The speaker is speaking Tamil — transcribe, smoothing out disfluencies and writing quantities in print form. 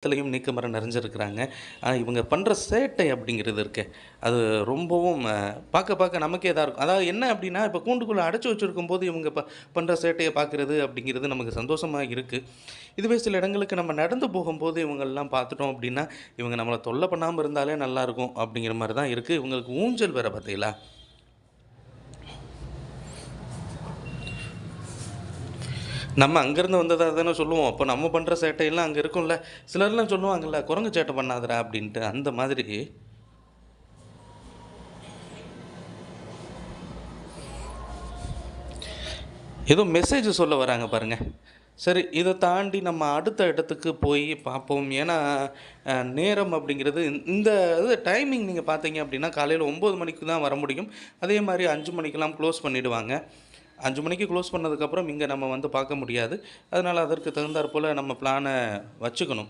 த்துலயும் நீக்கமர நிறைஞ்சிருக்கிறாங்க. இவங்க பண்ற சேட்டை அப்படிங்கிறது இருக்கே, அது ரொம்பவும் பார்க்க பார்க்க நமக்கே இதா இருக்கும். அதாவது என்ன அப்படின்னா, இப்ப கூண்டுக்குள்ள அடைச்சு வச்சிருக்கும்போது இவங்க பண்ற சேட்டைய பார்க்குறது அப்படிங்கிறது நமக்கு சந்தோஷமா இருக்கு. இதுவே சில இடங்களுக்கு நம்ம நடந்து போகும்போது இவங்கள்லாம் பார்த்துட்டோம் அப்படின்னா, இவங்க நம்மள தொல்ல பண்ணாம இருந்தாலே நல்லாயிருக்கும் அப்படிங்கிற மாரி தான் இருக்கு. இவங்களுக்கு ஊஞ்சல் வேற பார்த்தீங்களா? நம்ம அங்கேருந்து வந்ததா தானே சொல்லுவோம். அப்போ நம்ம பண்ற சேட்டையெல்லாம் அங்க இருக்கும்ல. சிலர்லாம் சொல்லுவாங்கல்ல, "குரங்கு சேட்டை பண்ணாதடா" அப்படின்ட்டு. அந்த மாதிரி ஏதோ மெசேஜ் சொல்ல வராங்க பாருங்க. சரி, இத தாண்டி நம்ம அடுத்த இடத்துக்கு போய் பார்ப்போம். ஏன்னா, நேரம் அப்படிங்கிறது இந்த இது டைமிங் நீங்க பார்த்தீங்க அப்படின்னா, காலையில 9 மணிக்கு தான் வர முடியும். அதே மாரி 5 மணிக்கெல்லாம் க்ளோஸ் பண்ணிடுவாங்க. 5 மணிக்கு க்ளோஸ் பண்ணதுக்கப்புறம் இங்க நம்ம வந்து பார்க்க முடியாது. அதனால அதற்கு தகுந்தாற் போல நம்ம பிளான வச்சுக்கணும்.